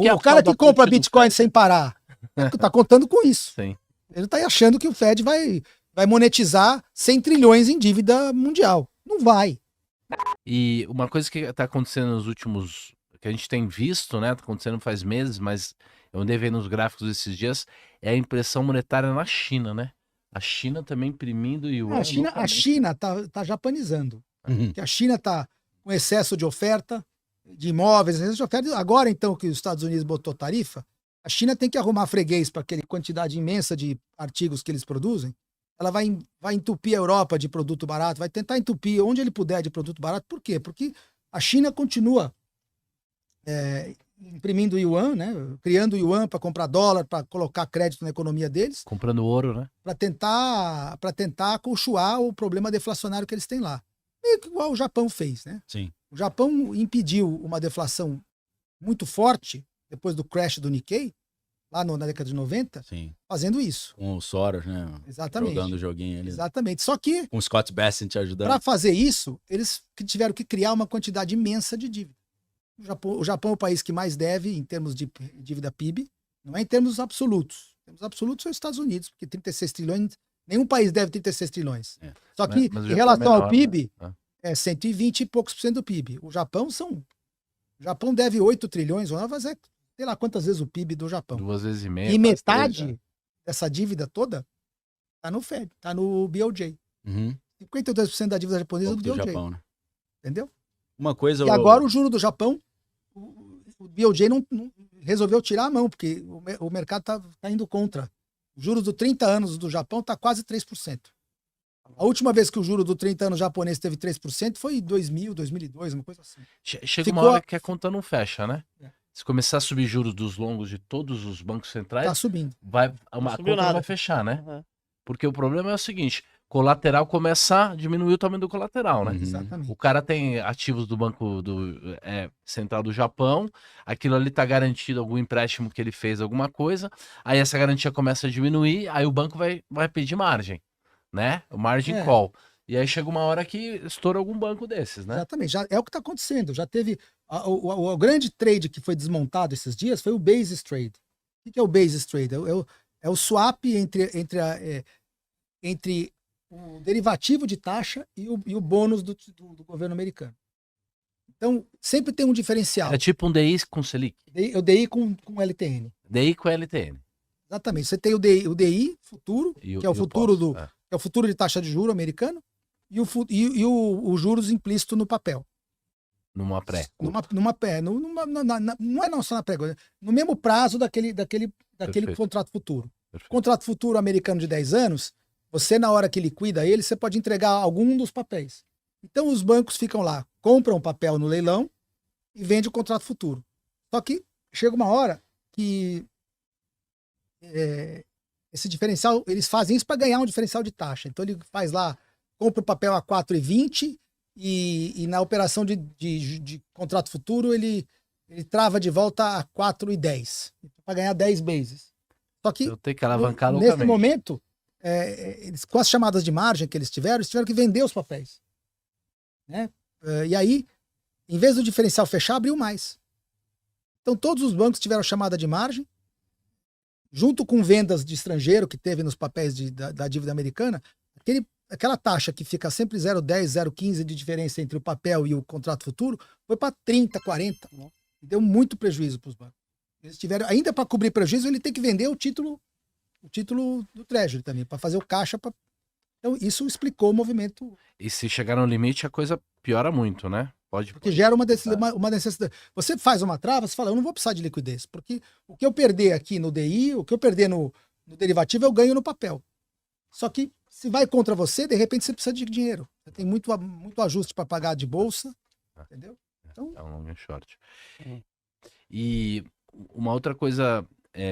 é o cara que compra ponte do Bitcoin Fed? sem parar, tá contando com isso. Sim. Ele tá achando que o Fed vai monetizar 100 trilhões em dívida mundial. Não vai. E uma coisa que está acontecendo nos últimos, que a gente tem visto, né? Tá acontecendo faz meses, mas eu andei vendo os gráficos esses dias, é a impressão monetária na China, né? A China também imprimindo yuan. A China tá japanizando. Uhum. Porque a China tá com excesso de oferta de imóveis, excesso de oferta. Agora, então, que os Estados Unidos botou tarifa, a China tem que arrumar freguês para aquela quantidade imensa de artigos que eles produzem. Ela vai entupir a Europa de produto barato, vai tentar entupir onde ele puder de produto barato. Por quê? Porque a China continua imprimindo yuan, né? Criando yuan para comprar dólar, para colocar crédito na economia deles, Comprando ouro, né? para tentar acolchoar o problema deflacionário que eles têm lá. Meio que igual o Japão fez, né? Sim. O Japão impediu uma deflação muito forte depois do crash do Nikkei, lá na década de 90, Sim. fazendo isso. Com o Soros, né? Exatamente. Jogando o joguinho ali. Exatamente. Só que, Com o Scott Bessent ajudando. para fazer isso, eles tiveram que criar uma quantidade imensa de dívida. O Japão é o país que mais deve em termos de dívida PIB, não é em termos absolutos. Em termos absolutos são os Estados Unidos, porque 36 trilhões, nenhum país deve 36 trilhões. É. Só que, Mas o em Japão relação é ao menor, PIB, né? é 120 e poucos por cento do PIB. O Japão deve 8 trilhões, mas é, sei lá quantas vezes o PIB do Japão. 2 vezes e meia. E quase metade 3, né? dessa dívida toda tá no Fed, tá no BOJ. Uhum. 52% da dívida japonesa é Pouco do do BOJ. Japão, né? Entendeu? Uma coisa... E agora o juro do Japão, o BOJ não resolveu tirar a mão, porque o mercado tá indo contra. O juro do 30 anos do Japão tá quase 3%. A última vez que o juro do 30 anos japonês teve 3% foi em 2000, 2002, uma coisa assim. Chega uma hora que a conta não fecha, né? Se começar a subir juros dos longos de todos os bancos centrais, Tá subindo. a subiu conta não nada. vai fechar, né? Uhum. Porque o problema é o seguinte, colateral começa a diminuir o tamanho do colateral, né? Uhum. Exatamente. O cara tem ativos do Banco Central do Japão, aquilo ali tá garantido algum empréstimo que ele fez, alguma coisa, aí essa garantia começa a diminuir, aí o banco vai pedir margem, né? O margin call. E aí chega uma hora que estoura algum banco desses, né? Exatamente. Já é o que está acontecendo. Já teve. O grande trade que foi desmontado esses dias foi o basis trade. O que é o basis trade? É o swap entre o derivativo de taxa e o bônus do governo americano. Então, sempre tem um diferencial. É tipo um DI com Selic. O DI com LTN. DI com LTN. Exatamente. Você tem o DI futuro, que é o futuro que é o futuro de taxa de juro americano, e o juros implícito no papel. Numa pré. Não é só na pré, no mesmo prazo daquele contrato futuro. Perfeito. Contrato futuro americano de 10 anos, você, na hora que liquida ele, você pode entregar algum dos papéis. Então, os bancos ficam lá, compram o papel no leilão e vendem o contrato futuro. Só que chega uma hora que esse diferencial, eles fazem isso para ganhar um diferencial de taxa. Então, ele faz lá, compra o papel a 4,20 e na operação de contrato futuro, ele trava de volta a 4,10 para ganhar 10 bases. Só que, eu tenho que alavancar nesse loucamente. momento, eles, com as chamadas de margem que eles tiveram que vender os papéis. Né? E aí, em vez do diferencial fechar, abriu mais. Então, todos os bancos tiveram chamada de margem, junto com vendas de estrangeiro que teve nos papéis da dívida americana, aquela taxa que fica sempre 0,10, 0,15 de diferença entre o papel e o contrato futuro, foi para 30, 40. Né? Deu muito prejuízo para os bancos. Eles tiveram, ainda para cobrir prejuízo, ele tem que vender o título do Treasury também, para fazer o caixa. Então, isso explicou o movimento. E se chegar no limite, a coisa piora muito, né? Porque gera uma necessidade. Você faz uma trava, você fala, eu não vou precisar de liquidez, porque o que eu perder aqui no DI, o que eu perder no derivativo, eu ganho no papel. Só que se vai contra você, de repente você precisa de dinheiro. Você tem muito ajuste para pagar de bolsa, entendeu? Então, é um long and short. E uma outra coisa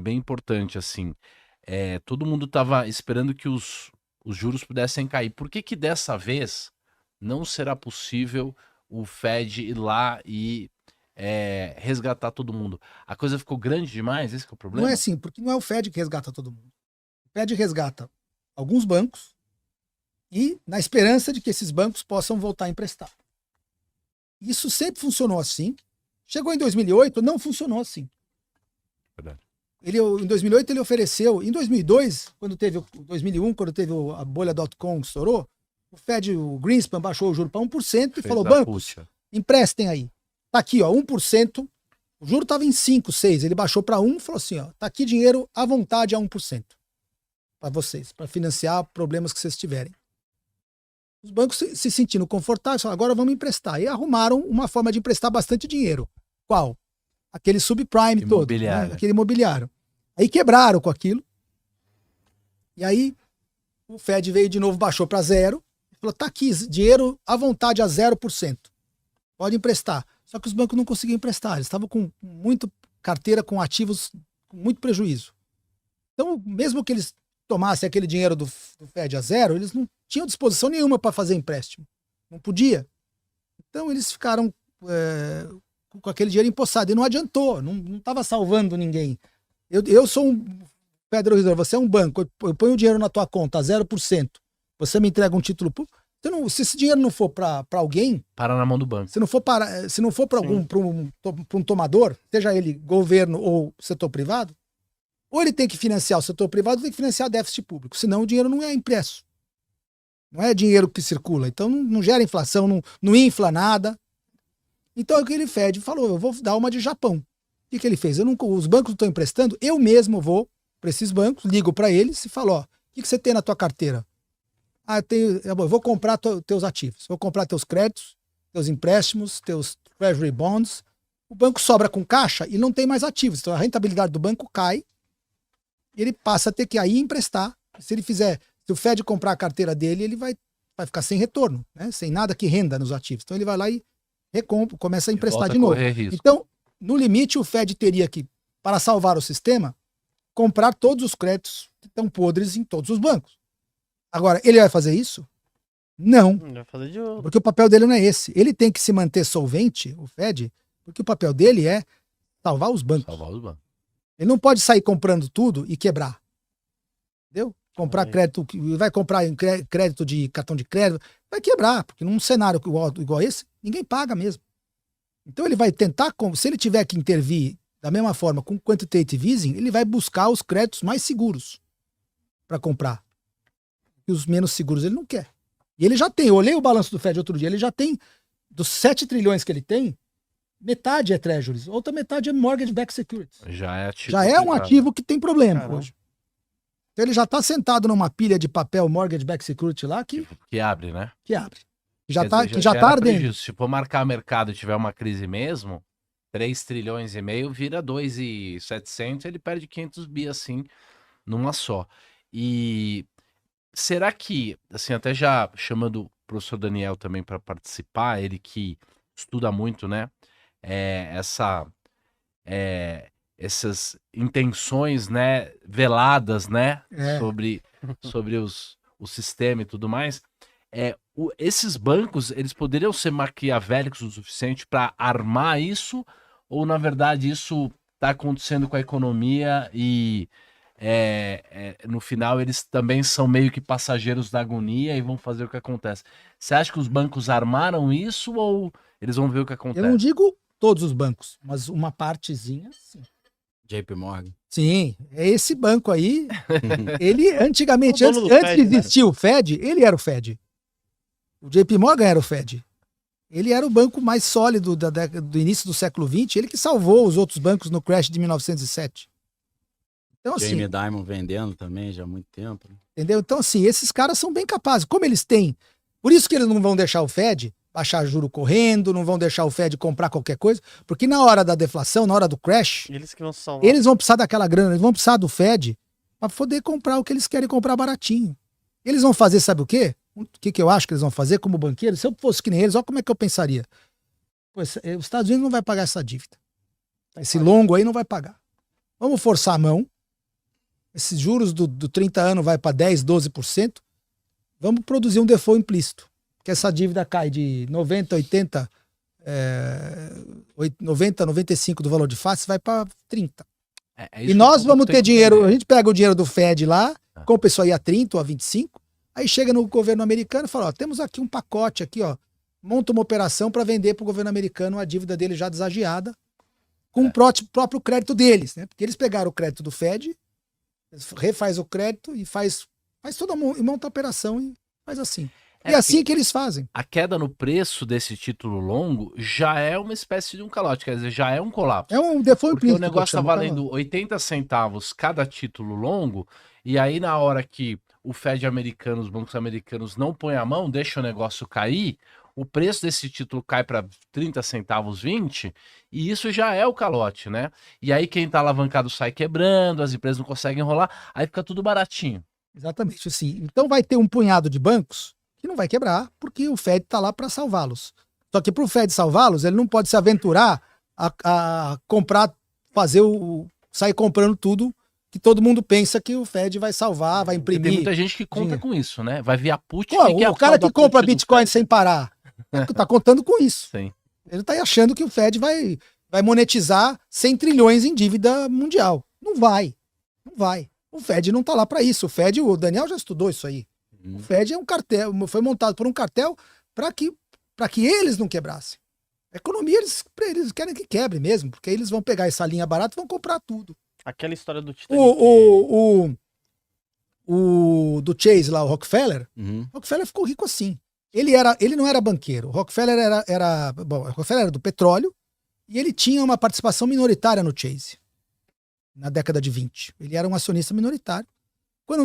bem importante, assim, todo mundo estava esperando que os juros pudessem cair. Por que dessa vez não será possível o Fed ir lá e resgatar todo mundo? A coisa ficou grande demais? Esse que é o problema? Não é assim, porque não é o Fed que resgata todo mundo. O Fed resgata alguns bancos e na esperança de que esses bancos possam voltar a emprestar. Isso sempre funcionou assim. Chegou em 2008, não funcionou assim. Verdade. Em 2008 ele ofereceu, em 2002, 2001, quando teve a bolha .com que estourou, o Fed, o Greenspan baixou o juro para 1% e falou, bancos, emprestem aí. Tá aqui, ó, 1%, o juro estava em 5, 6, ele baixou para 1 e falou assim, ó, tá aqui dinheiro à vontade a 1% para vocês, para financiar problemas que vocês tiverem. Os bancos se sentindo confortáveis, falaram, agora vamos emprestar. E arrumaram uma forma de emprestar bastante dinheiro. Qual? Aquele subprime todo, né? Aquele imobiliário. Aí quebraram com aquilo. E aí o Fed veio de novo, baixou para 0. Falou, tá aqui, dinheiro à vontade a 0%. Pode emprestar. Só que os bancos não conseguiam emprestar. Eles estavam com muito carteira com ativos com muito prejuízo. Então, mesmo que eles tomassem aquele dinheiro do Fed a 0, eles não tinham disposição nenhuma para fazer empréstimo. Não podia. Então, eles ficaram com aquele dinheiro empossado. E não adiantou. Não estava salvando ninguém. Eu sou um Federal Reserve, você é um banco. Eu ponho o dinheiro na tua conta a 0%. Você me entrega um título público. Se esse dinheiro não for para alguém, para na mão do banco. Se não for para um tomador, seja ele governo ou setor privado, ou ele tem que financiar o setor privado, ou tem que financiar déficit público. Senão o dinheiro não é impresso. Não é dinheiro que circula. Então não gera inflação, não infla nada. Então aquele Fed falou, eu vou dar uma de Japão. O que ele fez? Os bancos estão emprestando, eu mesmo vou para esses bancos, ligo para eles e falo, ó, o que você tem na tua carteira? Eu vou comprar teus ativos, vou comprar teus créditos, teus empréstimos, teus treasury bonds. O banco sobra com caixa e não tem mais ativos. Então a rentabilidade do banco cai e ele passa a ter que aí emprestar. Se o Fed comprar a carteira dele, ele vai ficar sem retorno, né? Sem nada que renda nos ativos. Então ele vai lá e recompra, começa a emprestar de novo. Então, no limite, o Fed teria que, para salvar o sistema, comprar todos os créditos que estão podres em todos os bancos. Agora, ele vai fazer isso? Não. Vai fazer de outro. Porque o papel dele não é esse. Ele tem que se manter solvente, o Fed, porque o papel dele é salvar os bancos. Ele não pode sair comprando tudo e quebrar. Entendeu? Comprar crédito, vai comprar crédito de cartão de crédito, vai quebrar, porque num cenário igual esse, ninguém paga mesmo. Então ele vai tentar, se ele tiver que intervir da mesma forma com quantitative easing, ele vai buscar os créditos mais seguros para comprar. E os menos seguros ele não quer. E ele já tem, eu olhei o balanço do Fed outro dia, ele já tem, dos 7 trilhões que ele tem, metade é treasuries, outra metade é mortgage-backed securities. Já é um ativo que tem problema hoje. Então ele já está sentado numa pilha de papel mortgage-backed security lá que abre, né? Que abre. Já está ardendo. Prejuízo. Se for marcar mercado e tiver uma crise mesmo, 3 trilhões e meio vira 2.700, ele perde 500 bi assim, numa só. E será que, assim, até já chamando o professor Daniel também para participar, ele que estuda muito, né, essas intenções, né, veladas, né, sobre o sistema e tudo mais, esses bancos, eles poderiam ser maquiavélicos o suficiente para armar isso, ou na verdade isso está acontecendo com a economia e no final eles também são meio que passageiros da agonia e vão fazer o que acontece? Você acha que os bancos armaram isso ou eles vão ver o que acontece? Eu não digo todos os bancos, mas uma partezinha, sim. JP Morgan. Sim, é esse banco aí. Ele antigamente, antes de existir o Fed, ele era o Fed. O JP Morgan era o Fed. Ele era o banco mais sólido do início do século XX, ele que salvou os outros bancos no crash de 1907. Então, assim, Jamie Dimon vendendo também já há muito tempo. Entendeu? Então, assim, esses caras são bem capazes. Como eles têm... Por isso que eles não vão deixar o Fed baixar juro correndo, não vão deixar o Fed comprar qualquer coisa, porque na hora da deflação, na hora do crash, eles vão precisar daquela grana, eles vão precisar do Fed para poder comprar o que eles querem comprar baratinho. Eles vão fazer, sabe o quê? O que eu acho que eles vão fazer como banqueiros? Se eu fosse que nem eles, olha como é que eu pensaria. Pois, os Estados Unidos não vai pagar essa dívida. Esse longo aí não vai pagar. Vamos forçar a mão. Esses juros do 30 anos vai para 10, 12%. Vamos produzir um default implícito. Que essa dívida cai de 90, 80, 90, 95 do valor de face, vai para 30. E nós vamos ter dinheiro, a gente pega o dinheiro do Fed lá, compra isso aí a 30 ou a 25, aí chega no governo americano e fala, ó, temos aqui um pacote aqui, ó, monta uma operação para vender para o governo americano a dívida dele já desagiada, com o próprio crédito deles, né? Porque eles pegaram o crédito do Fed, refaz o crédito e faz toda monta a operação e faz assim. E é assim que eles fazem. A queda no preço desse título longo já é uma espécie de um calote, quer dizer, já é um colapso. É um default porque implícito. O negócio está valendo 80 centavos cada título longo, e aí na hora que o Fed americano, os bancos americanos não põem a mão, deixa o negócio cair, o preço desse título cai para 30 centavos, 20, e isso já é o calote, né? E aí quem está alavancado sai quebrando, as empresas não conseguem enrolar, aí fica tudo baratinho. Exatamente, assim. Então vai ter um punhado de bancos que não vai quebrar, porque o Fed está lá para salvá-los. Só que para o Fed salvá-los, ele não pode se aventurar a comprar, sair comprando tudo que todo mundo pensa que o Fed vai salvar, vai imprimir. Tem muita gente que conta com isso, né? Vai via put. O cara que compra Bitcoin sem parar, tá contando com isso. Sim. Ele tá achando que o Fed vai monetizar 100 trilhões em dívida mundial. Não vai. Não vai. O Fed não tá lá para isso. O Daniel já estudou isso aí. O Fed é um cartel, foi montado por um cartel para que eles não quebrassem. A economia, eles querem que quebre mesmo, porque eles vão pegar essa linha barata e vão comprar tudo. Aquela história do Titanic. Do Chase lá, o Rockefeller, Rockefeller ficou rico assim. Ele não era banqueiro. O Rockefeller era do petróleo e ele tinha uma participação minoritária no Chase na década de 20. Ele era um acionista minoritário.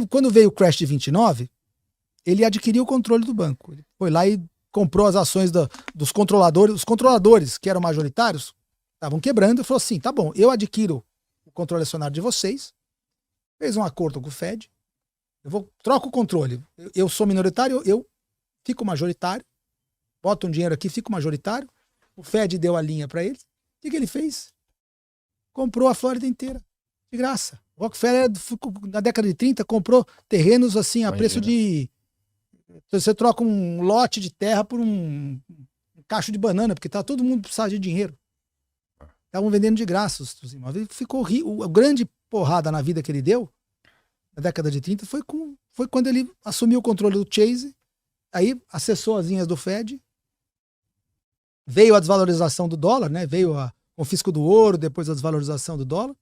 Quando veio o crash de 29, ele adquiriu o controle do banco. Ele foi lá e comprou as ações dos controladores. Os controladores, que eram majoritários, estavam quebrando e falou assim, tá bom, eu adquiro o controle acionário de vocês, fez um acordo com o Fed, troco o controle. Eu sou minoritário, eu fico majoritário, boto um dinheiro aqui, fico majoritário. O Fed deu a linha para ele. O que ele fez? Comprou a Flórida inteira, de graça. O Rockefeller, na década de 30, comprou terrenos assim a preço de... Você troca um lote de terra por um cacho de banana, porque tá todo mundo precisando de dinheiro. Estavam vendendo de graça os imóveis. Ficou rico. A grande porrada na vida que ele deu, na década de 30, foi quando ele assumiu o controle do Chase, aí acessou as linhas do Fed, veio a desvalorização do dólar, né? Veio o confisco do ouro, depois a desvalorização do dólar.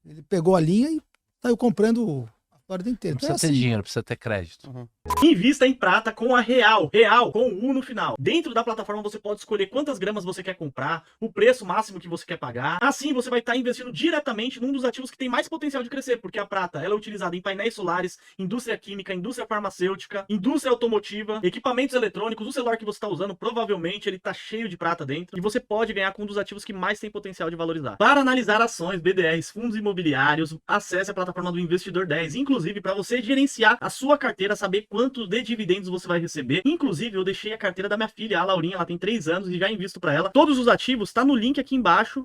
Ele pegou a linha e saiu comprando a Flórida inteira. Não precisa ter dinheiro, precisa ter crédito. Invista em prata com a Real com U no final. Dentro da plataforma você pode escolher quantas gramas você quer comprar, o preço máximo que você quer pagar. Assim você vai estar investindo diretamente num dos ativos que tem mais potencial de crescer, porque a prata ela é utilizada em painéis solares, indústria química, indústria farmacêutica, indústria automotiva, equipamentos eletrônicos. O celular que você está usando, provavelmente ele está cheio de prata dentro, e você pode ganhar com um dos ativos que mais tem potencial de valorizar. Para analisar ações, BDRs, fundos imobiliários, acesse a plataforma do Investidor 10, inclusive para você gerenciar a sua carteira, saber quanto de dividendos você vai receber. Inclusive, eu deixei a carteira da minha filha, a Laurinha, ela tem 3 anos e já invisto para ela. Todos os ativos tá no link aqui embaixo